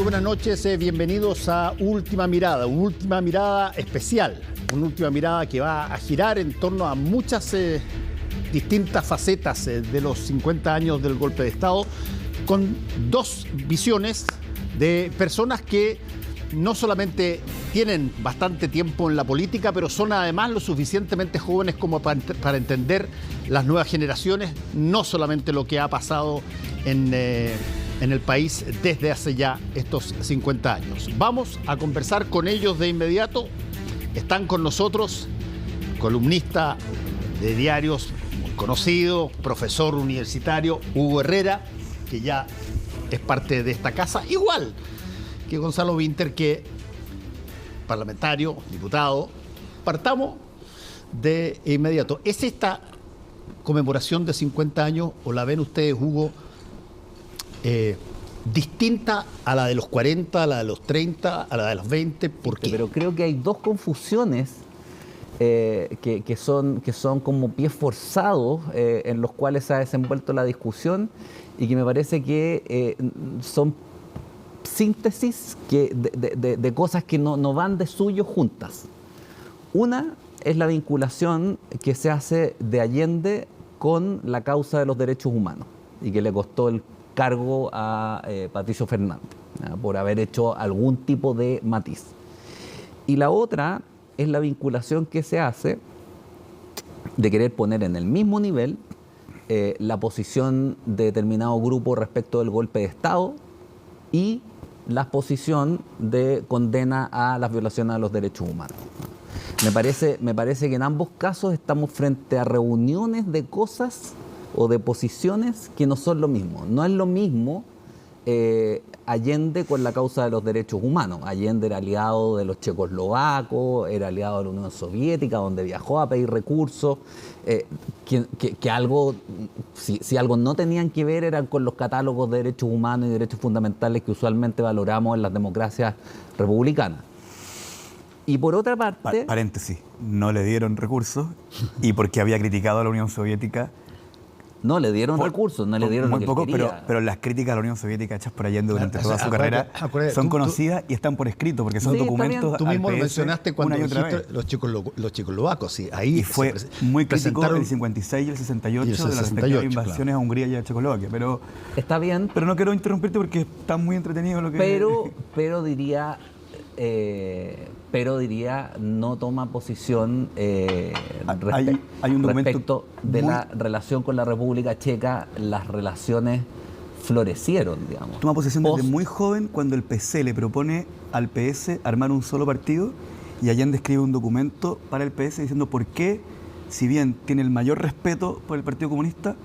Muy buenas noches, bienvenidos a Última Mirada especial, una última mirada que va a girar en torno a muchas distintas facetas de los 50 años del golpe de Estado, con dos visiones de personas que no solamente tienen bastante tiempo en la política, pero son además lo suficientemente jóvenes como para entender las nuevas generaciones, no solamente lo que ha pasado en el país desde hace ya estos 50 años. Vamos a conversar con ellos de inmediato. Están con nosotros, columnista de diarios muy conocido, profesor universitario, Hugo Herrera, que ya es parte de esta casa, igual que Gonzalo Vinter, que parlamentario, diputado. Partamos de inmediato. ¿Es esta conmemoración de 50 años, o la ven ustedes, Hugo, distinta a la de los 40, a la de los 30, a la de los 20? ¿Por qué? Pero creo que hay dos confusiones que son como pies forzados en los cuales se ha desenvuelto la discusión y que me parece que son síntesis de cosas que no van de suyo juntas. Una es la vinculación que se hace de Allende con la causa de los derechos humanos y que le costó el cargo a Patricio Fernández, por haber hecho algún tipo de matiz. Y la otra es la vinculación que se hace de querer poner en el mismo nivel la posición de determinado grupo respecto del golpe de Estado y la posición de condena a las violaciones a los derechos humanos. Me parece que en ambos casos estamos frente a reuniones de cosas o de posiciones que no son lo mismo. No es lo mismo Allende con la causa de los derechos humanos. Allende era aliado de los checoslovacos, era aliado de la Unión Soviética, donde viajó a pedir recursos, que algo, si algo no tenían que ver eran con los catálogos de derechos humanos y derechos fundamentales que usualmente valoramos en las democracias republicanas. Y por otra parte... Paréntesis, no le dieron recursos y porque había criticado a la Unión Soviética. No le dieron recursos, no le dieron muy lo que poco, quería. pero las críticas a la Unión Soviética hechas por Allende durante toda su carrera son conocidas y están por escrito, porque son documentos. Tú mismo lo mencionaste cuando dijiste los checoslovacos, sí, ahí y fue muy crítico el 56 y el 68 de las respectivas invasiones a Hungría y a Checoslovaquia. Pero está bien. Pero no quiero interrumpirte porque está muy entretenido lo que... Pero diría, no toma posición hay un respecto de la relación con la República Checa. Las relaciones florecieron, digamos. Toma posición desde muy joven cuando el PC le propone al PS armar un solo partido y Allende escribe un documento para el PS diciendo por qué, si bien tiene el mayor respeto por el Partido Comunista,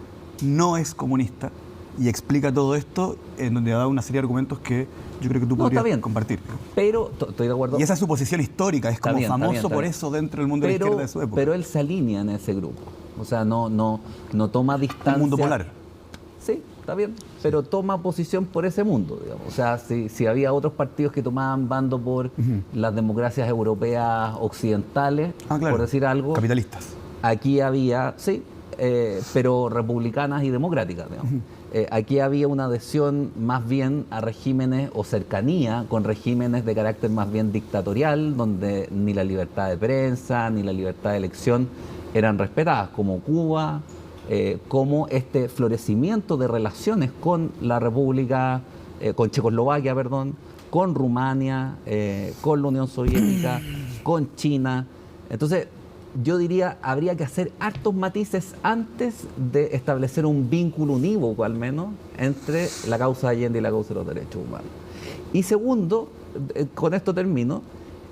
no es comunista. Y explica todo esto en donde ha dado una serie de argumentos que yo creo que tú podrías compartir. Pero estoy de acuerdo. Y esa es su posición histórica, es como famoso por eso dentro del mundo de la izquierda de su época. Pero él se alinea en ese grupo. O sea, no toma distancia. Un mundo polar. Sí, está bien. Pero toma posición por ese mundo, digamos. O sea, si había otros partidos que tomaban bando por las democracias europeas occidentales, por decir algo. Capitalistas. Aquí había, sí, pero republicanas y democráticas, digamos. Aquí había una adhesión más bien a regímenes o cercanía con regímenes de carácter más bien dictatorial, donde ni la libertad de prensa ni la libertad de elección eran respetadas, como Cuba, como este florecimiento de relaciones con la República, con Checoslovaquia, perdón, con Rumania, con la Unión Soviética, con China. Entonces, yo diría, habría que hacer hartos matices antes de establecer un vínculo unívoco, al menos, entre la causa de Allende y la causa de los derechos humanos. Y segundo, con esto termino,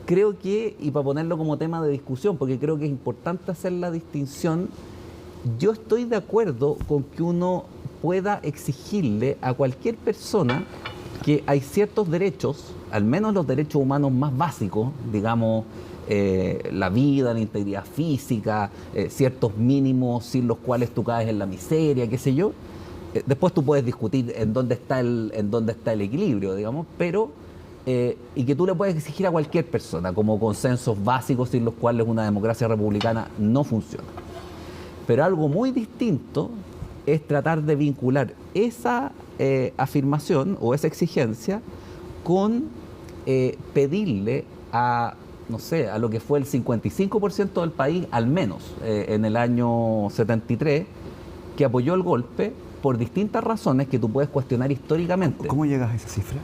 creo que, y para ponerlo como tema de discusión, porque creo que es importante hacer la distinción, yo estoy de acuerdo con que uno pueda exigirle a cualquier persona que hay ciertos derechos, al menos los derechos humanos más básicos, digamos, la vida, la integridad física, ciertos mínimos sin los cuales tú caes en la miseria, qué sé yo. Después tú puedes discutir en dónde está el equilibrio, digamos, pero y que tú le puedes exigir a cualquier persona como consensos básicos sin los cuales una democracia republicana no funciona. Pero algo muy distinto es tratar de vincular esa afirmación o esa exigencia con pedirle a, no sé, a lo que fue el 55% del país, al menos en el año 73, que apoyó el golpe por distintas razones que tú puedes cuestionar históricamente. ¿Cómo llegas a esa cifra?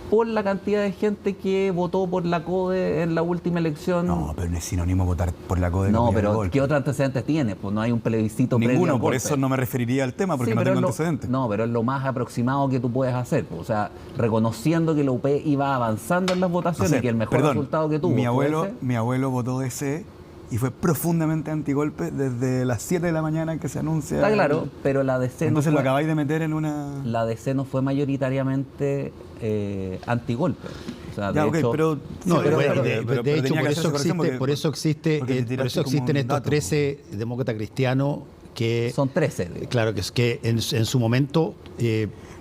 Por la cantidad de gente que votó por la CODE en la última elección. No, pero no es sinónimo votar por la CODE. No, pero ¿qué otros antecedentes tiene? Pues no hay un plebiscito previo Ninguno, al por golpe. eso no me referiría al tema, porque Sí, no pero tengo es antecedentes. No, pero es lo más aproximado que tú puedes hacer. O sea, reconociendo que la UP iba avanzando en las votaciones y que el mejor resultado que tuvo mi fue abuelo votó DC y fue profundamente antigolpe desde las 7 de la mañana en que se anuncia. Está claro, pero la DC Entonces lo acabáis de meter en una... La DC no fue mayoritariamente antigolpe. O sea, ya, de hecho, por eso existen estos 13 demócratas cristianos que... Son 13. Claro, que en su momento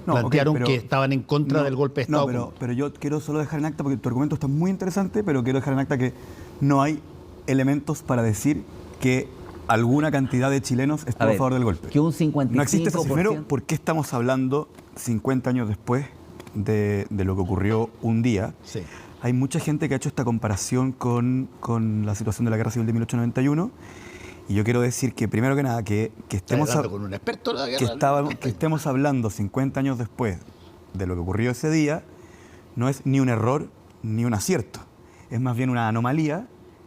plantearon que estaban en contra del golpe de Estado. No, pero yo quiero solo dejar en acta, porque tu argumento está muy interesante, pero quiero dejar en acta que no hay elementos para decir que alguna cantidad de chilenos estuvo a favor del golpe. Que un 55%... No existe ese primero. ¿Por qué estamos hablando 50 años después de lo que ocurrió un día? Sí. Hay mucha gente que ha hecho esta comparación con la situación de la Guerra Civil de 1891. Y yo quiero decir que, primero que nada, que estemos con un experto de la guerra. que estemos hablando 50 años después de lo que ocurrió ese día, no es ni un error ni un acierto. Es más bien una anomalía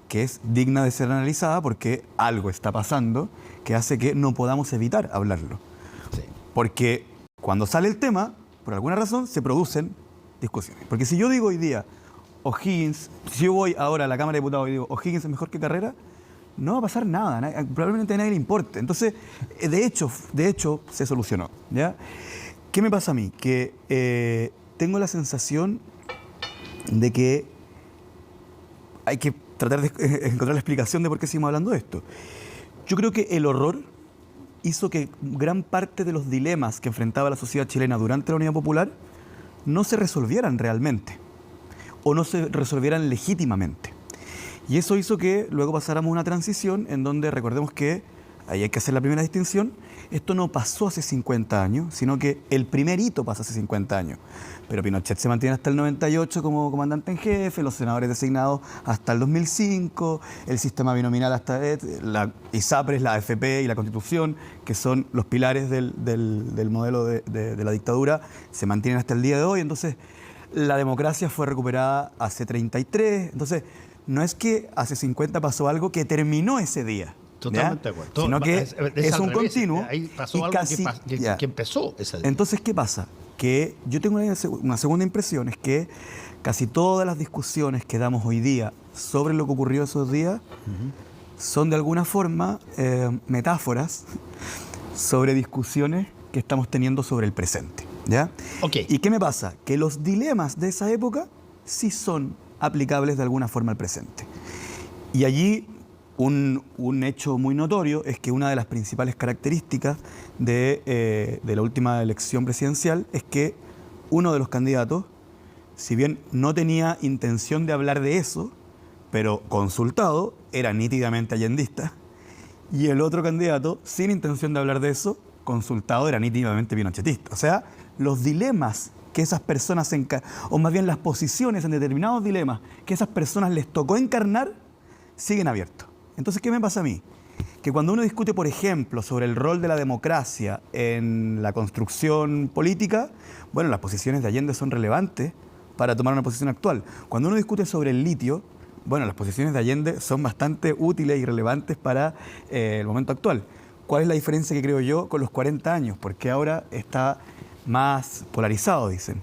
que es digna de ser analizada porque algo está pasando que hace que no podamos evitar hablarlo. Sí. Porque cuando sale el tema, por alguna razón, se producen discusiones. Porque si yo digo hoy día, O'Higgins, si yo voy ahora a la Cámara de Diputados y digo, O'Higgins es mejor que Carrera, no va a pasar nada, probablemente a nadie le importe. Entonces, de hecho se solucionó, ¿ya? ¿Qué me pasa a mí? Que tengo la sensación de que hay que tratar de encontrar la explicación de por qué seguimos hablando de esto. Yo creo que el horror hizo que gran parte de los dilemas que enfrentaba la sociedad chilena durante la Unidad Popular no se resolvieran realmente o no se resolvieran legítimamente. Y eso hizo que luego pasáramos una transición en donde, recordemos que, ahí hay que hacer la primera distinción, esto no pasó hace 50 años, sino que el primer hito pasó hace 50 años. Pero Pinochet se mantiene hasta el 98 como comandante en jefe, los senadores designados hasta el 2005, el sistema binominal hasta la ISAPRES, la AFP y la Constitución, que son los pilares del modelo de la dictadura, se mantienen hasta el día de hoy. Entonces, la democracia fue recuperada hace 33. Entonces, no es que hace 50 pasó algo que terminó ese día. Totalmente de acuerdo. Sino que es un continuo. Ahí pasó algo que empezó ese día. Entonces, ¿qué pasa? Que yo tengo una segunda impresión, es que casi todas las discusiones que damos hoy día sobre lo que ocurrió esos días son de alguna forma metáforas sobre discusiones que estamos teniendo sobre el presente, ¿ya? Okay. ¿Y qué me pasa? Que los dilemas de esa época sí son aplicables de alguna forma al presente. Y allí un hecho muy notorio es que una de las principales características de la última elección presidencial es que uno de los candidatos, si bien no tenía intención de hablar de eso, pero consultado, era nítidamente allendista, y el otro candidato, sin intención de hablar de eso, consultado, era nítidamente pinochetista. O sea, los dilemas que esas personas, o más bien las posiciones en determinados dilemas que esas personas les tocó encarnar, siguen abiertos. Entonces, ¿qué me pasa a mí? Que cuando uno discute, por ejemplo, sobre el rol de la democracia en la construcción política, bueno, las posiciones de Allende son relevantes para tomar una posición actual. Cuando uno discute sobre el litio, bueno, las posiciones de Allende son bastante útiles y relevantes para el momento actual. ¿Cuál es la diferencia que creo yo con los 40 años? Porque ahora está más polarizado, dicen.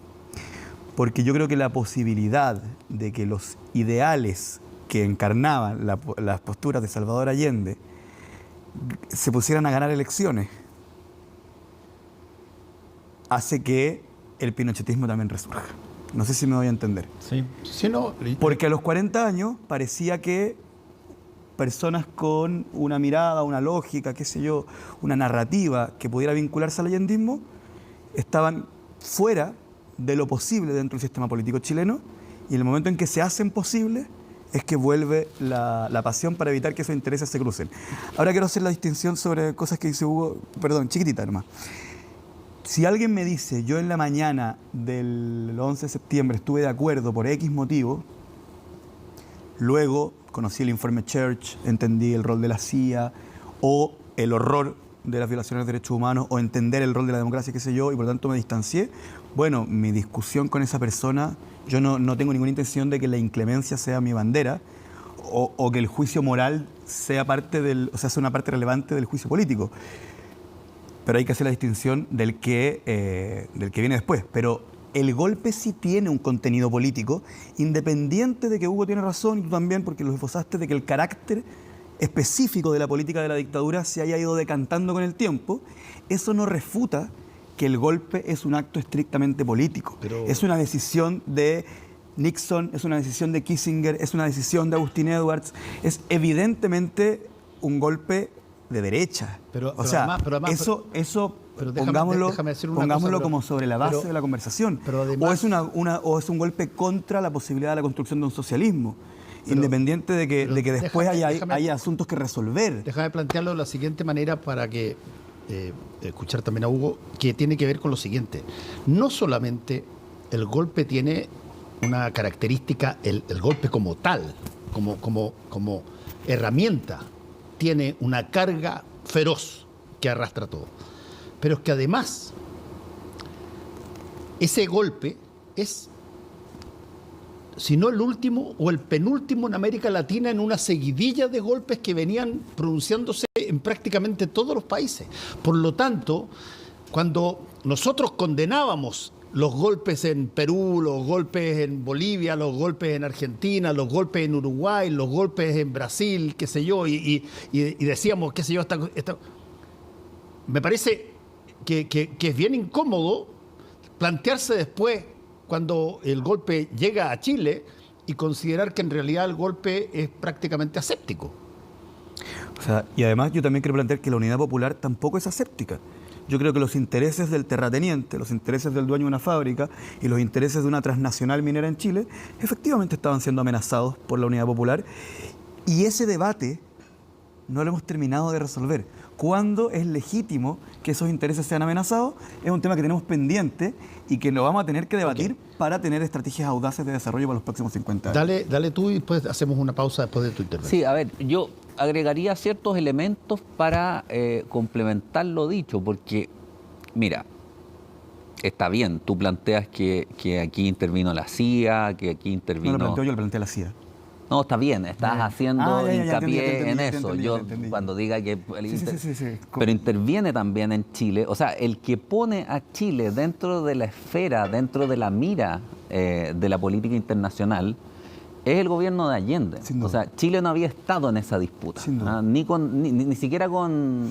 Porque yo creo que la posibilidad de que los ideales que encarnaban las posturas de Salvador Allende se pusieran a ganar elecciones hace que el pinochetismo también resurja. No sé si me voy a entender. Sí. Sí, no. Porque a los 40 años parecía que personas con una mirada, una lógica, qué sé yo, una narrativa que pudiera vincularse al allendismo estaban fuera de lo posible dentro del sistema político chileno, y en el momento en que se hacen posibles es que vuelve la pasión para evitar que esos intereses se crucen. Ahora quiero hacer la distinción sobre cosas que dice Hugo, perdón, chiquitita nomás. Si alguien me dice, yo en la mañana del 11 de septiembre estuve de acuerdo por X motivo, luego conocí el informe Church, entendí el rol de la CIA o el horror de las violaciones de derechos humanos o entender el rol de la democracia, qué sé yo, y por lo tanto me distancié, bueno, mi discusión con esa persona, yo no tengo ninguna intención de que la inclemencia sea mi bandera o que el juicio moral sea sea una parte relevante del juicio político. Pero hay que hacer la distinción del que viene después. Pero el golpe sí tiene un contenido político, independiente de que Hugo tiene razón y tú también, porque lo esbozaste, de que el carácter específico de la política de la dictadura se haya ido decantando con el tiempo. Eso no refuta que el golpe es un acto estrictamente político. Pero es una decisión de Nixon, es una decisión de Kissinger, es una decisión de Agustín Edwards. Es evidentemente un golpe de derecha. Pongámoslo como sobre la base de la conversación. O es un golpe contra la posibilidad de la construcción de un socialismo, independiente de que después haya asuntos que resolver. Déjame plantearlo de la siguiente manera para que escuchar también a Hugo, que tiene que ver con lo siguiente. No solamente el golpe tiene una característica, el golpe como tal, como herramienta, tiene una carga feroz que arrastra todo. Pero es que además, ese golpe es, si no el último o el penúltimo en América Latina en una seguidilla de golpes que venían pronunciándose en prácticamente todos los países. Por lo tanto, cuando nosotros condenábamos los golpes en Perú, los golpes en Bolivia, los golpes en Argentina, los golpes en Uruguay, los golpes en Brasil, qué sé yo, y decíamos, qué sé yo, me parece que es bien incómodo plantearse después, cuando el golpe llega a Chile, y considerar que en realidad el golpe es prácticamente aséptico. O sea, y además yo también quiero plantear que la Unidad Popular tampoco es aséptica. Yo creo que los intereses del terrateniente, los intereses del dueño de una fábrica y los intereses de una transnacional minera en Chile, efectivamente estaban siendo amenazados por la Unidad Popular. Y ese debate no lo hemos terminado de resolver. ¿Cuándo es legítimo que esos intereses sean amenazados? Es un tema que tenemos pendiente y que lo vamos a tener que debatir para tener estrategias audaces de desarrollo para los próximos 50 años. Dale tú y después hacemos una pausa después de tu intervención. Sí, a ver, yo agregaría ciertos elementos para complementar lo dicho, porque, mira, está bien, tú planteas que aquí intervino la CIA, que aquí intervino... No lo planteo yo, lo planteé a la CIA. No, está bien, estás haciendo hincapié en eso. Entendí. Cuando diga que... Sí. Pero interviene también en Chile. O sea, el que pone a Chile dentro de la esfera, dentro de la mira de la política internacional, es el gobierno de Allende. O sea, Chile no había estado en esa disputa, ni siquiera con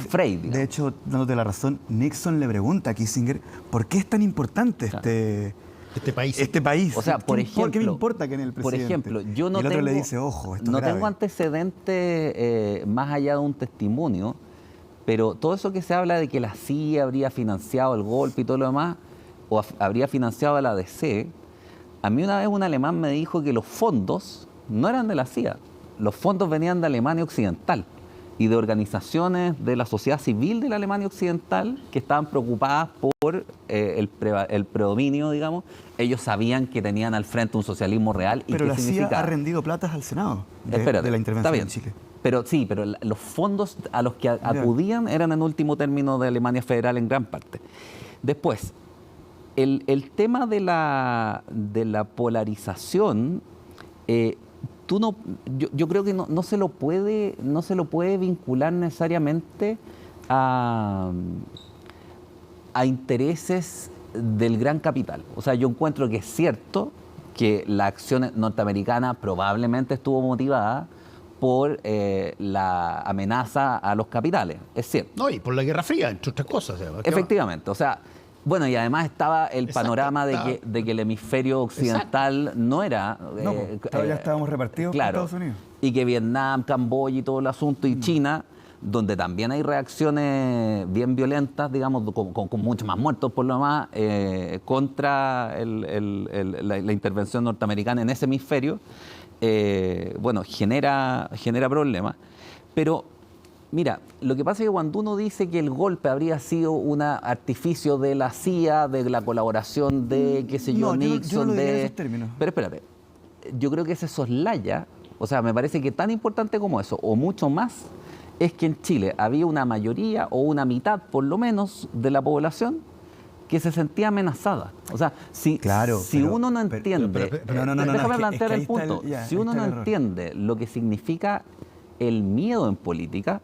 Frey. Digamos. De hecho, dándote la razón, Nixon le pregunta a Kissinger por qué es tan importante este país. O sea, por ejemplo, ¿qué me importa que en el presidente? Por ejemplo, yo no y el otro tengo, le dice, ojo, esto no es grave. tengo antecedentes más allá de un testimonio, pero todo eso que se habla de que la CIA habría financiado el golpe y todo lo demás, o habría financiado a la DC, a mí una vez un alemán me dijo que los fondos no eran de la CIA, los fondos venían de Alemania Occidental y de organizaciones de la sociedad civil de la Alemania Occidental que estaban preocupadas por el predominio, digamos. Ellos sabían que tenían al frente un socialismo real. Pero ¿y la qué CIA significaba? ha rendido platas al Senado de la intervención está bien, en Chile. Pero sí, pero los fondos a los que acudían eran en último término de Alemania Federal en gran parte. Después, el tema de la polarización, yo creo que no se lo puede vincular necesariamente a intereses del gran capital. O sea, yo encuentro que es cierto que la acción norteamericana probablemente estuvo motivada por la amenaza a los capitales, es cierto. No, y por la Guerra Fría, entre otras cosas. Efectivamente, o sea, bueno, y además estaba el panorama de que el hemisferio occidental no era... ya estábamos repartidos por Estados Unidos. Y que Vietnam, Camboya y todo el asunto, y China, donde también hay reacciones bien violentas, digamos, con muchos más muertos por lo más, contra la intervención norteamericana en ese hemisferio, bueno, genera problemas. Pero Mira, lo que pasa es que cuando uno dice que el golpe habría sido un artificio de la CIA, de la colaboración de, qué sé yo, Nixon, yo no lo diría en esos términos. Pero espérate, yo creo que se soslaya, o sea, me parece que tan importante como eso, o mucho más, es que en Chile había una mayoría o una mitad, por lo menos, de la población que se sentía amenazada. O sea, si uno no entiende... Déjame plantear el punto. Si uno no entiende lo que significa el miedo en política,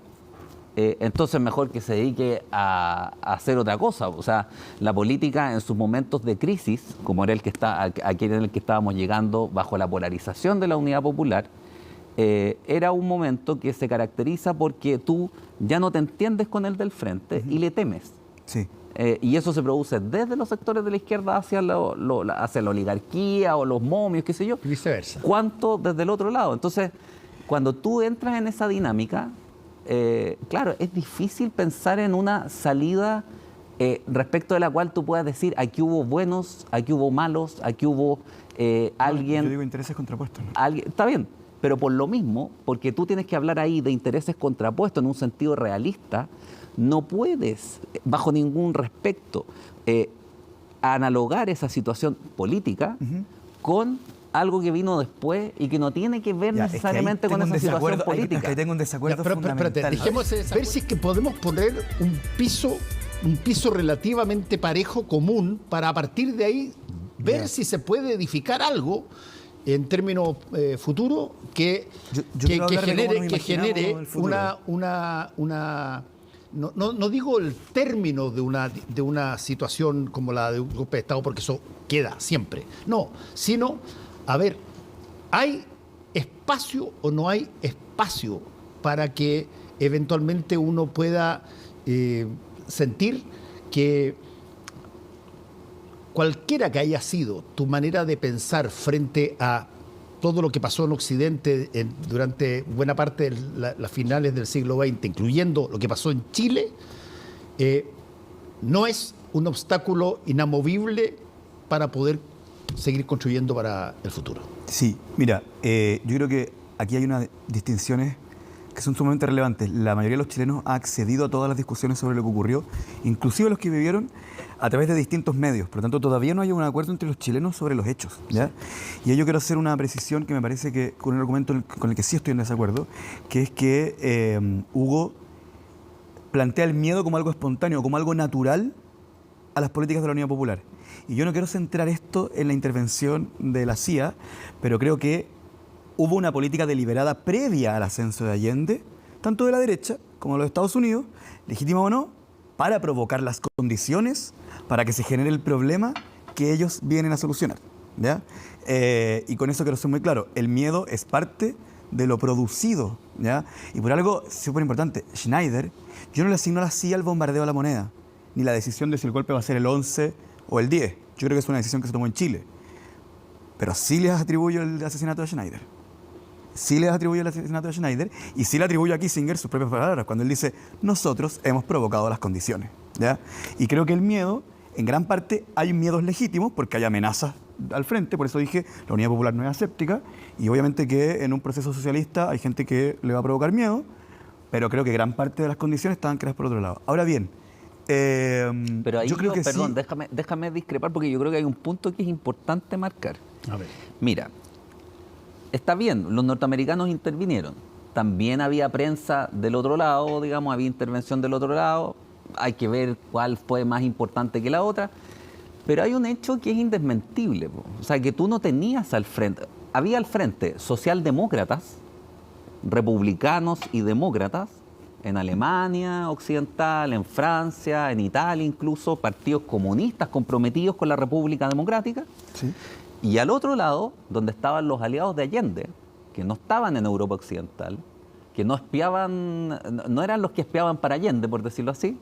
entonces mejor que se dedique a hacer otra cosa. O sea, la política en sus momentos de crisis, como era aquel en el que estábamos llegando bajo la polarización de la Unidad Popular, era un momento que se caracteriza porque tú ya no te entiendes con el del frente y le temes. Sí. Y eso se produce desde los sectores de la izquierda hacia la oligarquía o los momios, qué sé yo. Y viceversa. ¿Cuánto desde el otro lado? Entonces, cuando tú entras en esa dinámica, claro, es difícil pensar en una salida respecto de la cual tú puedas decir aquí hubo buenos, aquí hubo malos, aquí hubo alguien... Yo digo intereses contrapuestos, ¿no? Está bien, pero por lo mismo, porque tú tienes que hablar ahí de intereses contrapuestos en un sentido realista, no puedes, bajo ningún respecto, analogar esa situación política con algo que vino después y que no tiene que ver necesariamente con esa situación política. Ahí tengo un desacuerdo fundamental. Dejemos ver si es que podemos poner un piso relativamente parejo, común, para a partir de ahí ver si se puede edificar algo en términos futuros que genere una no digo el término de una situación como la de un golpe de Estado, porque eso queda siempre. No, sino, a ver, ¿hay espacio o no hay espacio para que eventualmente uno pueda sentir que cualquiera que haya sido tu manera de pensar frente a todo lo que pasó en Occidente durante buena parte de las finales del siglo XX, incluyendo lo que pasó en Chile, no es un obstáculo inamovible para poder seguir construyendo para el futuro? Sí, mira, yo creo que aquí hay unas distinciones que son sumamente relevantes. La mayoría de los chilenos ha accedido a todas las discusiones sobre lo que ocurrió, inclusive los que vivieron a través de distintos medios. Por lo tanto, todavía no hay un acuerdo entre los chilenos sobre los hechos, ¿ya? Y ahí yo quiero hacer una precisión que me parece que con un argumento con el que sí estoy en desacuerdo, que es que Hugo plantea el miedo como algo espontáneo, como algo natural a las políticas de la Unidad Popular. Y yo no quiero centrar esto en la intervención de la CIA, pero creo que hubo una política deliberada previa al ascenso de Allende, tanto de la derecha como de los Estados Unidos, legítima o no, para provocar las condiciones para que se genere el problema que ellos vienen a solucionar, ¿ya? Y con eso quiero ser muy claro, el miedo es parte de lo producido, ¿ya? Y por algo súper importante, Schneider, yo no le asigno a la CIA el bombardeo a la moneda, ni la decisión de si el golpe va a ser el 11 o el 10. Yo creo que es una decisión que se tomó en Chile. Pero sí les atribuyo el asesinato de Schneider. Sí les atribuyo el asesinato de Schneider y sí le atribuyo a Kissinger sus propias palabras, cuando él dice, nosotros hemos provocado las condiciones, ¿ya? Y creo que el miedo, en gran parte, hay miedos legítimos porque hay amenazas al frente, por eso dije, la Unidad Popular no es aséptica y obviamente que en un proceso socialista hay gente que le va a provocar miedo, pero creo que gran parte de las condiciones estaban creadas por otro lado. Ahora bien, pero ahí yo creo que perdón, sí. déjame discrepar porque yo creo que hay un punto que es importante marcar. A ver. Mira, está bien, los norteamericanos intervinieron. También había prensa del otro lado, digamos, había intervención del otro lado. Hay que ver cuál fue más importante que la otra. Pero hay un hecho que es indesmentible. O sea, que tú no tenías al frente. Había al frente socialdemócratas, republicanos y demócratas, en Alemania occidental, en Francia, en Italia incluso, partidos comunistas comprometidos con la República Democrática. Sí. Y al otro lado, donde estaban los aliados de Allende, que no estaban en Europa Occidental, que no espiaban, no eran los que espiaban para Allende, por decirlo así,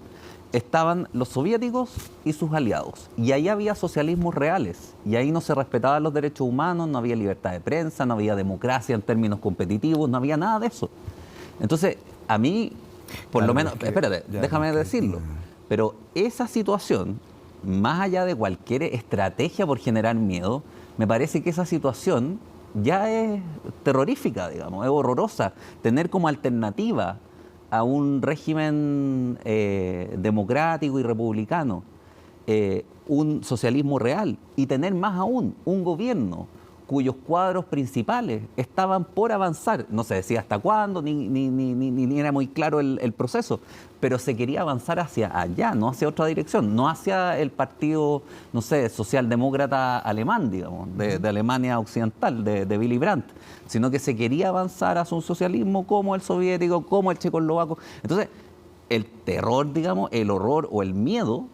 estaban los soviéticos y sus aliados. Y ahí había socialismos reales. Y ahí no se respetaban los derechos humanos, no había libertad de prensa, no había democracia en términos competitivos, no había nada de eso. Entonces, a mí, por lo menos, espérate, déjame decirlo, pero esa situación, más allá de cualquier estrategia por generar miedo, me parece que esa situación ya es terrorífica, digamos, es horrorosa. Tener como alternativa a un régimen democrático y republicano, un socialismo real, y tener más aún un gobierno cuyos cuadros principales estaban por avanzar. No se decía hasta cuándo, ni era muy claro el proceso, pero se quería avanzar hacia allá, no hacia otra dirección, no hacia el partido, no sé, socialdemócrata alemán, digamos, de Alemania Occidental, de Willy Brandt, sino que se quería avanzar hacia un socialismo como el soviético, como el checoslovaco. Entonces, el terror, digamos, el horror o el miedo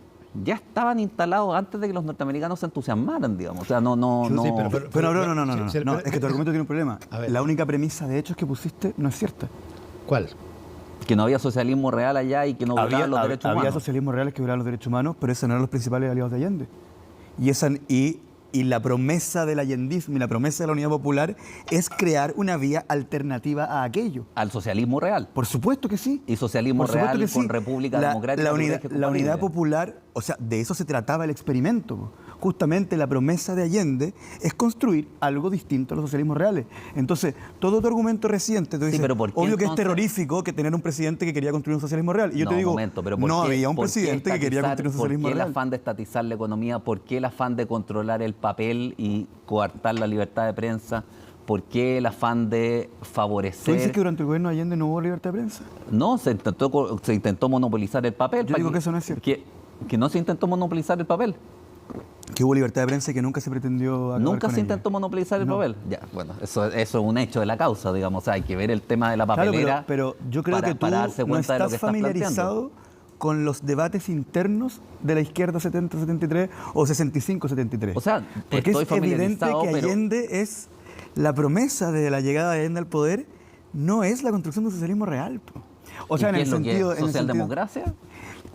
ya estaban instalados antes de que los norteamericanos se entusiasmaran, digamos. O sea, no. Sí, pero no, es que tu argumento tiene un problema. La única premisa de hechos que pusiste no es cierta. ¿Cuál? Que no había socialismo real allá y que no violaban los derechos humanos. Había socialismo real que violaban los derechos humanos, pero esos no eran los principales aliados de Allende. Y la promesa del allendismo y la promesa de la Unidad Popular es crear una vía alternativa a aquello. ¿Al socialismo real? Por supuesto que sí. ¿Y socialismo real con sí. República Democrática? La Unidad Popular, o sea, de eso se trataba el experimento. Justamente la promesa de Allende es construir algo distinto a los socialismos reales. Entonces, todo tu argumento reciente, tú dices, sí, obvio que es terrorífico que tener un presidente que quería construir un socialismo real. Y yo te digo, no había un presidente que quería construir un socialismo real. ¿Por qué el afán de estatizar la economía? ¿Por qué el afán de controlar el papel y coartar la libertad de prensa? ¿Por qué el afán de favorecer? ¿Tú dices que durante el gobierno de Allende no hubo libertad de prensa? No, se intentó monopolizar el papel. Yo digo que eso no es cierto. Que no se intentó monopolizar el papel. Que hubo libertad de prensa y que nunca se pretendió acabar Nunca con se ella. Intentó monopolizar el papel. Ya, bueno, eso es un hecho de la causa, digamos. O sea, hay que ver el tema de la papelera. Claro, pero yo creo que tú no estás familiarizado con los debates internos de la izquierda 70-73 o 65-73. O sea, porque es evidente que Allende es la promesa de la llegada de Allende al poder, no es la construcción de un socialismo real. O sea, en el sentido... ¿Socialdemocracia?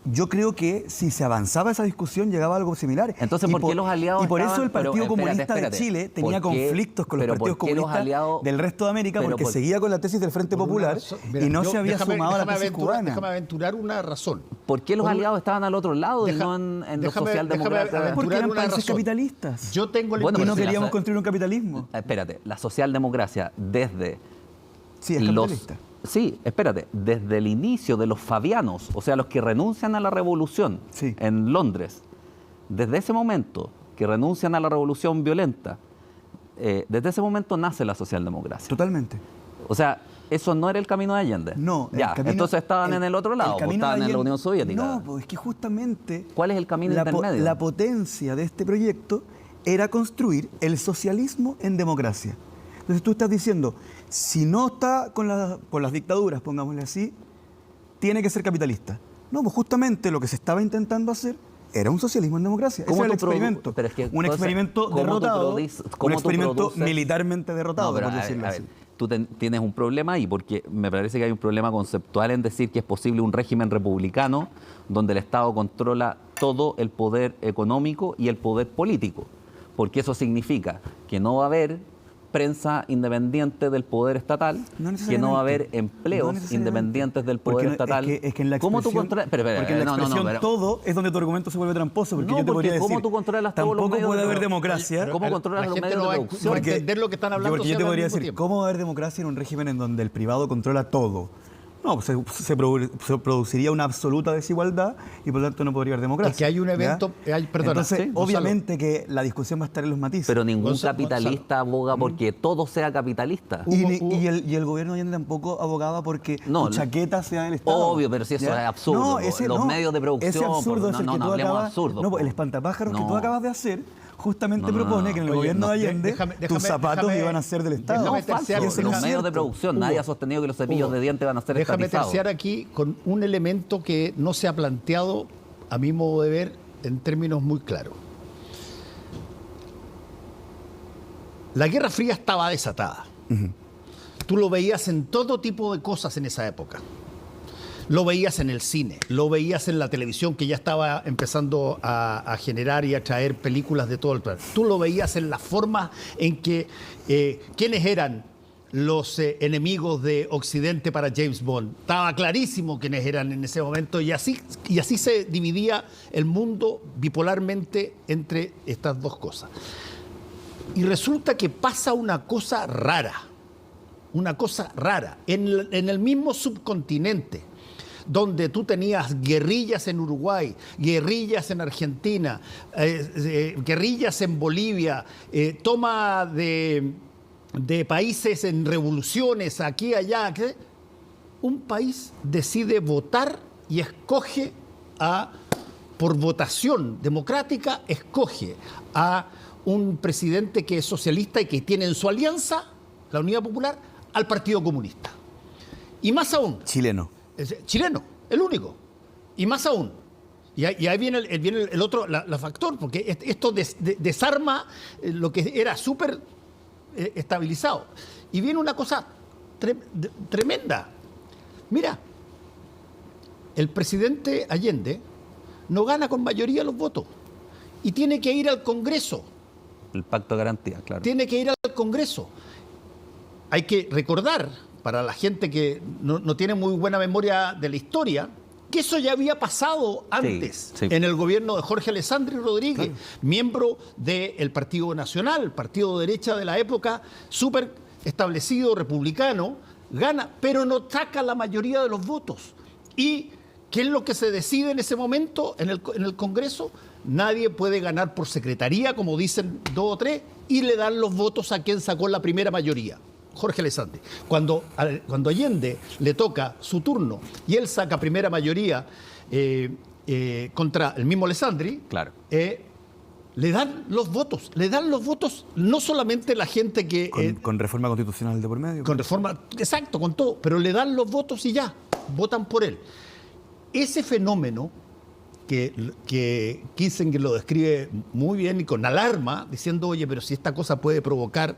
Yo creo que si se avanzaba esa discusión llegaba a algo similar. Entonces, ¿por qué los aliados Y por eso el estaban, Partido Comunista de Chile tenía conflictos con los partidos comunistas del resto de América porque seguía con la tesis del Frente Popular y no se había sumado a la tesis cubana. Déjame aventurar una razón. ¿Por qué los aliados estaban al otro lado y no en los socialdemócratas? Porque eran países capitalistas. Yo tengo la y no queríamos construir un capitalismo. Espérate, la socialdemocracia desde sí, es capitalista. Sí, espérate, desde el inicio de los fabianos, o sea, los que renuncian a la revolución en Londres, desde ese momento que renuncian a la revolución violenta, desde ese momento nace la socialdemocracia. Totalmente. O sea, eso no era el camino de Allende. No. Ya, entonces estaban en el otro lado, estaban en la Unión Soviética. No, pues es que justamente... ¿Cuál es el camino intermedio? La potencia de este proyecto era construir el socialismo en democracia. Entonces tú estás diciendo, si no está con las dictaduras, pongámosle así, tiene que ser capitalista. No, pues justamente lo que se estaba intentando hacer era un socialismo en democracia. Ese era el experimento. Pero es que, un experimento derrotado, un experimento militarmente derrotado, por decirlo así. Tú tienes un problema ahí, porque me parece que hay un problema conceptual en decir que es posible un régimen republicano donde el Estado controla todo el poder económico y el poder político. Porque eso significa que no va a haber prensa independiente del poder estatal, que no va a haber empleos independientes del poder estatal. Es que en la expresión, ¿cómo tú controlas? Porque en la expresión todo es donde tu argumento se vuelve tramposo. Porque yo te podría decir, ¿cómo tú controlas todos los medios? Tampoco puede haber democracia. ¿Cómo controlas los medios de producción? Porque entender lo que están hablando. Porque yo te podría decir, ¿cómo va a haber democracia en un régimen en donde el privado controla todo? No, pues se produciría una absoluta desigualdad y por lo tanto no podría haber democracia. Es que hay un evento... Entonces, obviamente que la discusión va a estar en los matices. Pero ningún capitalista aboga porque todo sea capitalista. Y el gobierno de Allende tampoco abogaba porque tu chaqueta sea del Estado. Obvio, pero si eso es absurdo. Los medios de producción... Ese absurdo es el que tú acabas... absurdo. No, el espantapájaros que tú acabas de hacer justamente propone que en el gobierno de Allende tus zapatos iban a ser del Estado. Los medios de producción, nadie ha sostenido que los cepillos de dientes van a ser estatizados. Déjame terciar aquí con un elemento que no se ha planteado, a mi modo de ver, en términos muy claros. La Guerra Fría estaba desatada. Tú lo veías en todo tipo de cosas en esa época. Lo veías en el cine, lo veías en la televisión, que ya estaba empezando a generar y a traer películas de todo el planeta. Tú lo veías en la forma en que quiénes eran los enemigos de Occidente para James Bond. Estaba clarísimo quiénes eran en ese momento y así se dividía el mundo bipolarmente entre estas dos cosas. Y resulta que pasa una cosa rara en el mismo subcontinente. donde tú tenías guerrillas en Uruguay, guerrillas en Argentina, guerrillas en Bolivia, toma de países en revoluciones aquí y allá, un país decide votar y escoge por votación democrática, escoge a un presidente que es socialista y que tiene en su alianza, la Unidad Popular, al Partido Comunista. Y más aún... Chileno. Chileno, el único. Y más aún. Y ahí viene el otro la factor, porque esto desarma lo que era súper estabilizado. Y viene una cosa tremenda. Mira, el presidente Allende no gana con mayoría los votos y tiene que ir al Congreso. El pacto de garantía, claro. Tiene que ir al Congreso. Hay que recordar, para la gente que no tiene muy buena memoria de la historia, que eso ya había pasado antes, sí. En el gobierno de Jorge Alessandri Rodríguez, miembro del Partido Nacional, partido de derecha de la época, súper establecido, republicano, gana, pero no saca la mayoría de los votos. ¿Y qué es lo que se decide en ese momento en el Congreso? Nadie puede ganar por secretaría, como dicen 2 o 3, y le dan los votos a quien sacó la primera mayoría, Jorge Alessandri. Cuando Allende le toca su turno y él saca primera mayoría contra el mismo Alessandri, claro. Le dan los votos no solamente la gente que... Con reforma constitucional de por medio. Con reforma, exacto, con todo, pero le dan los votos y ya, votan por él. Ese fenómeno que Kissinger lo describe muy bien y con alarma, diciendo, oye, pero si esta cosa puede provocar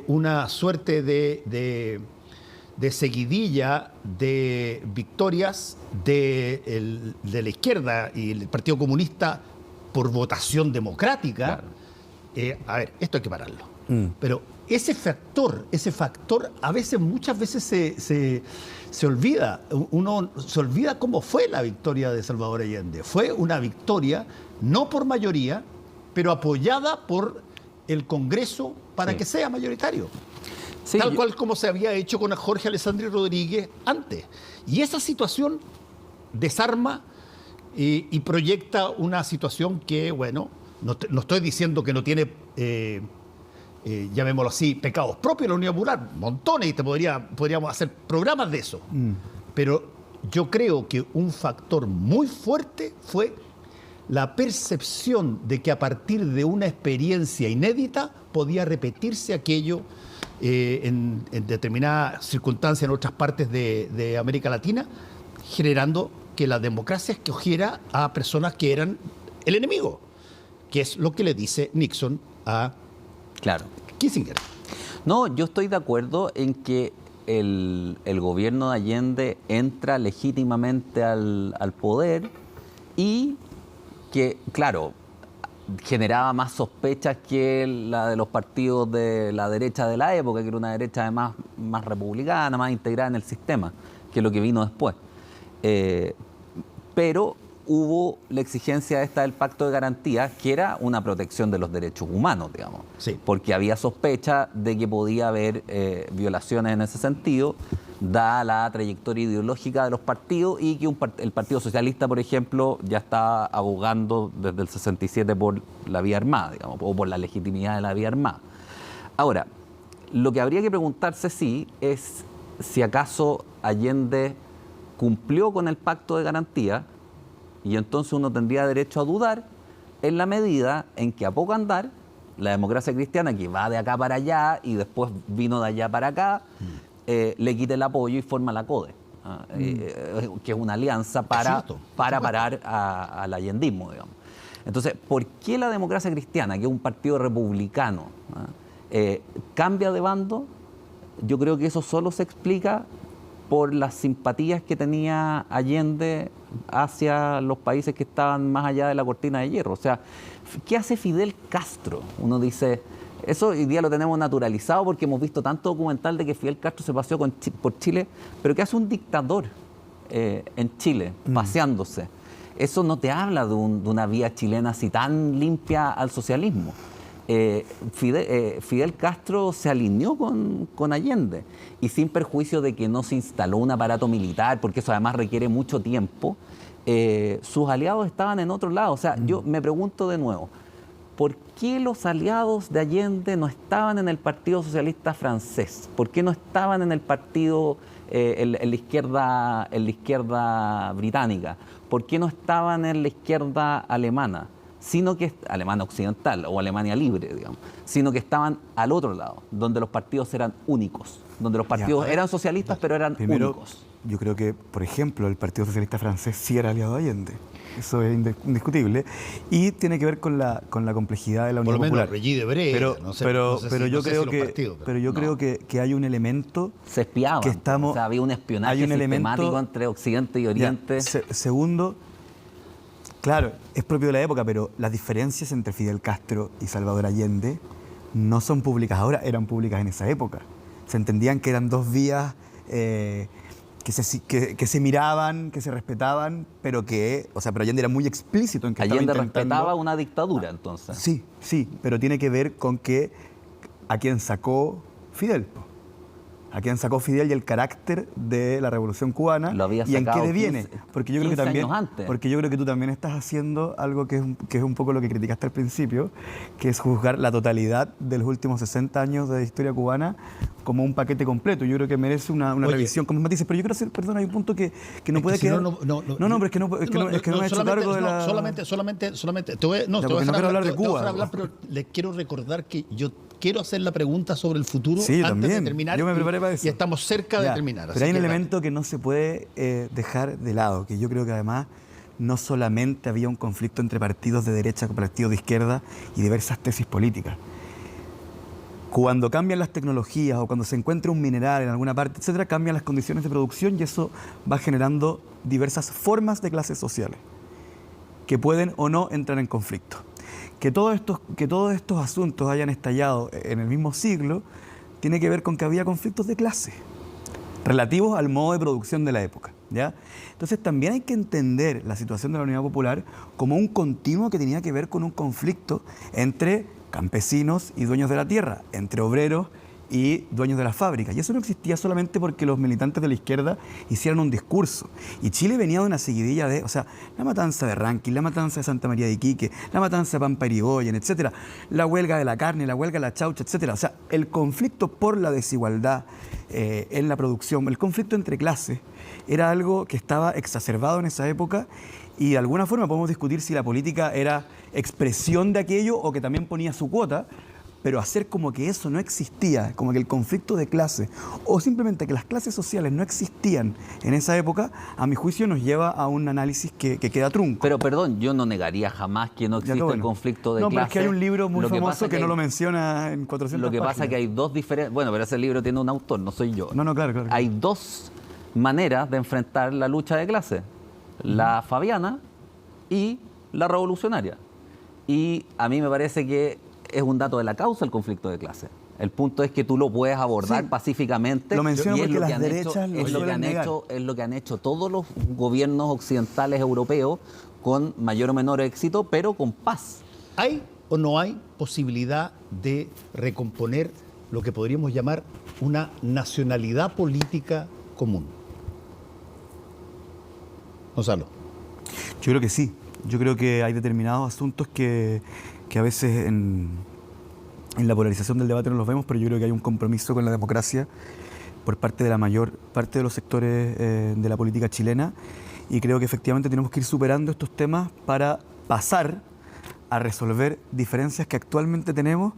una suerte de seguidilla de victorias de la izquierda y el Partido Comunista por votación democrática, claro. A ver, esto hay que pararlo. Pero ese factor muchas veces se olvida. Uno se olvida cómo fue la victoria de Salvador Allende. Fue una victoria no por mayoría, pero apoyada por el Congreso para que sea mayoritario. Sí, tal cual como se había hecho con Jorge Alessandri Rodríguez antes. Y esa situación desarma y proyecta una situación que, bueno, no estoy diciendo que no tiene, llamémoslo así, pecados propios en la Unidad Popular, montones, y podríamos hacer programas de eso. Pero yo creo que un factor muy fuerte fue la percepción de que a partir de una experiencia inédita podía repetirse aquello en determinadas circunstancias en otras partes de América Latina, generando que la democracia escogiera a personas que eran el enemigo, que es lo que le dice Nixon a Kissinger. No, yo estoy de acuerdo en que el gobierno de Allende entra legítimamente al poder y que, claro, generaba más sospechas que la de los partidos de la derecha de la época, que era una derecha además más republicana, más integrada en el sistema, que lo que vino después. Pero hubo la exigencia esta del pacto de garantía, que era una protección de los derechos humanos, digamos. Sí. Porque había sospecha de que podía haber violaciones en ese sentido, dada la trayectoria ideológica de los partidos y que el Partido Socialista, por ejemplo, ya está abogando desde el 67 por la vía armada, digamos, o por la legitimidad de la vía armada. Ahora, lo que habría que preguntarse es si acaso Allende cumplió con el pacto de garantía, y entonces uno tendría derecho a dudar en la medida en que a poco andar la democracia cristiana, que va de acá para allá y después vino de allá para acá, le quite el apoyo y forma la CODE, que es una alianza para parar al allendismo, digamos. Entonces, ¿por qué la democracia cristiana, que es un partido republicano, cambia de bando? Yo creo que eso solo se explica por las simpatías que tenía Allende hacia los países que estaban más allá de la cortina de hierro. O sea, ¿qué hace Fidel Castro? Uno dice, eso hoy día lo tenemos naturalizado porque hemos visto tanto documental de que Fidel Castro se paseó por Chile, pero ¿qué hace un dictador en Chile, paseándose? Eso no te habla de una vía chilena así tan limpia al socialismo. Fidel Castro se alineó con Allende y sin perjuicio de que no se instaló un aparato militar, porque eso además requiere mucho tiempo, sus aliados estaban en otro lado. O sea, yo me pregunto de nuevo, ¿por qué los aliados de Allende no estaban en el Partido Socialista francés? ¿Por qué no estaban en el partido, en la izquierda británica? ¿Por qué no estaban en la izquierda alemana? Sino que alemana occidental o Alemania libre, digamos, sino que estaban al otro lado, donde los partidos eran únicos, donde los partidos eran socialistas, pero eran únicos. Yo creo que, por ejemplo, el Partido Socialista francés sí era aliado de Allende. Eso es indiscutible. Y tiene que ver con la complejidad de la Unión Popular. Pero yo creo que hay un elemento... Se espiaban. Que estamos, o sea, había un espionaje sistemático entre Occidente y Oriente. Segundo, claro, es propio de la época, pero las diferencias entre Fidel Castro y Salvador Allende no son públicas ahora, eran públicas en esa época. Se entendían que eran dos vías que se miraban, que se respetaban, pero Allende era muy explícito en que Allende respetaba una dictadura, entonces. Sí, pero tiene que ver con a quién sacó Fidel. A quién sacó Fidel y el carácter de la Revolución Cubana y en qué deviene. Porque yo creo que tú también estás haciendo algo que es un poco lo que criticaste al principio, que es juzgar la totalidad de los últimos 60 años de historia cubana como un paquete completo. Yo creo que merece una revisión con más matices. Pero yo quiero hacer, perdón, hay un punto que no puede quedar... pero es que no me he hecho cargo de la... Solamente, te voy a hablar de Cuba. Pero les quiero recordar que yo quiero hacer la pregunta sobre el futuro antes de terminar. Yo me preparé para eso. Y estamos cerca de terminar. Pero hay un elemento que no se puede dejar de lado, que yo creo que además no solamente había un conflicto entre partidos de derecha con partidos de izquierda y diversas tesis políticas. Cuando cambian las tecnologías o cuando se encuentra un mineral en alguna parte, etcétera, cambian las condiciones de producción y eso va generando diversas formas de clases sociales que pueden o no entrar en conflicto. Que todos estos asuntos hayan estallado en el mismo siglo tiene que ver con que había conflictos de clase relativos al modo de producción de la época, ¿ya? Entonces también hay que entender la situación de la Unidad Popular como un continuo que tenía que ver con un conflicto entre campesinos y dueños de la tierra, entre obreros y dueños de las fábricas. Y eso no existía solamente porque los militantes de la izquierda hicieran un discurso. Y Chile venía de una seguidilla de, la matanza de Rankin, la matanza de Santa María de Iquique, la matanza de Pampa Irigoyen, etcétera, la huelga de la carne, la huelga de la chaucha, etcétera. O sea, el conflicto por la desigualdad en la producción, el conflicto entre clases, era algo que estaba exacerbado en esa época y de alguna forma podemos discutir si la política era expresión de aquello o que también ponía su cuota, pero hacer como que eso no existía, como que el conflicto de clase o simplemente que las clases sociales no existían en esa época, a mi juicio nos lleva a un análisis que queda trunco. Pero perdón, yo no negaría jamás que no existe el conflicto de clase. No, pero es que hay un libro muy famoso que no lo menciona en 400 Lo que páginas. pasa es que hay dos diferentes... Bueno, pero ese libro tiene un autor, no soy yo. No, claro. Hay dos maneras de enfrentar la lucha de clase. La fabiana y la revolucionaria. Y a mí me parece que es un dato de la causa el conflicto de clase. El punto es que tú lo puedes abordar pacíficamente. Lo menciono porque las derechas es lo que han hecho todos los gobiernos occidentales europeos con mayor o menor éxito, pero con paz. ¿Hay o no hay posibilidad de recomponer lo que podríamos llamar una nacionalidad política común? Gonzalo. Yo creo que sí. Yo creo que hay determinados asuntos que a veces en la polarización del debate no los vemos, pero yo creo que hay un compromiso con la democracia por parte de la mayor parte de los sectores de la política chilena y creo que efectivamente tenemos que ir superando estos temas para pasar a resolver diferencias que actualmente tenemos,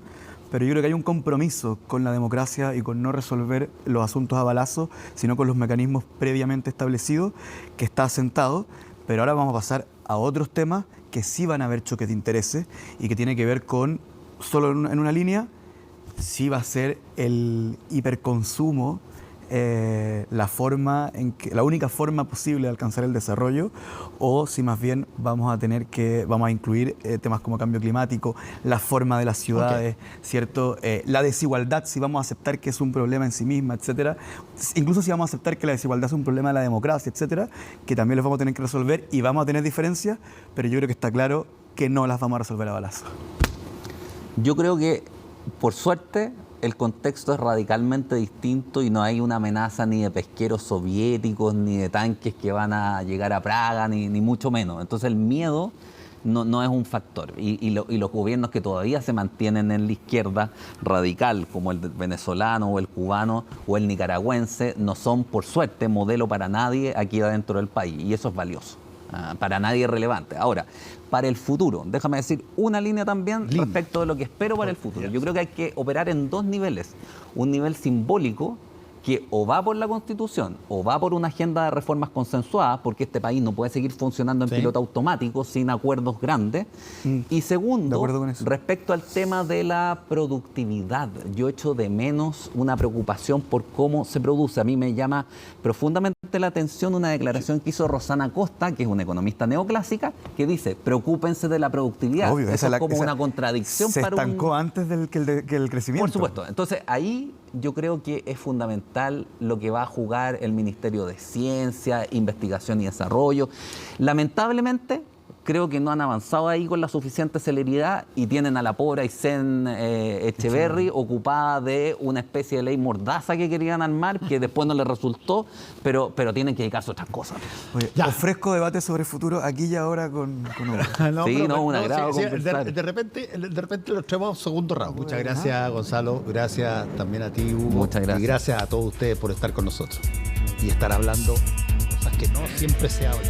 pero yo creo que hay un compromiso con la democracia y con no resolver los asuntos a balazos, sino con los mecanismos previamente establecidos que está asentado, pero ahora vamos a pasar a otros temas que sí van a haber choques de intereses y que tiene que ver con, solo en una línea, si va a ser el hiperconsumo la única forma posible de alcanzar el desarrollo o si más bien vamos a incluir temas como cambio climático, la forma de las ciudades, ¿cierto? La desigualdad, si vamos a aceptar que es un problema en sí misma, etcétera. Incluso si vamos a aceptar que la desigualdad es un problema de la democracia, etcétera, que también los vamos a tener que resolver y vamos a tener diferencias, pero yo creo que está claro que no las vamos a resolver a balazo. Yo creo que, por suerte, el contexto es radicalmente distinto y no hay una amenaza ni de pesqueros soviéticos, ni de tanques que van a llegar a Praga, ni mucho menos. Entonces el miedo no es un factor. Y los gobiernos que todavía se mantienen en la izquierda radical, como el venezolano o el cubano o el nicaragüense, no son, por suerte, modelo para nadie aquí adentro del país. Y eso es valioso. Para nadie es relevante. Ahora, para el futuro, déjame decir una línea también respecto de lo que espero para el futuro. Yo creo que hay que operar en dos niveles. Un nivel simbólico, que o va por la Constitución o va por una agenda de reformas consensuadas, porque este país no puede seguir funcionando en piloto automático sin acuerdos grandes. Y segundo, respecto al tema de la productividad, yo echo de menos una preocupación por cómo se produce. A mí me llama profundamente la atención una declaración que hizo Rosana Costa, que es una economista neoclásica, que dice, preocúpense de la productividad. Obvio, eso es como una contradicción. Se estancó antes que el crecimiento. Por supuesto. Entonces, ahí yo creo que es fundamental lo que va a jugar el Ministerio de Ciencia, Investigación y Desarrollo. Lamentablemente, creo que no han avanzado ahí con la suficiente celeridad y tienen a la pobre Aysén Echeverry ocupada de una especie de ley mordaza que querían armar, que después no les resultó, pero tienen que dedicarse a otras cosas. Oye, ofrezco debate sobre el futuro aquí y ahora con Hugo. Un agrado conversar. De repente lo traemos a un segundo round. Muchas gracias, Gonzalo. Gracias también a ti, Hugo. Muchas gracias. Y gracias a todos ustedes por estar con nosotros y estar hablando cosas que no siempre se hablan.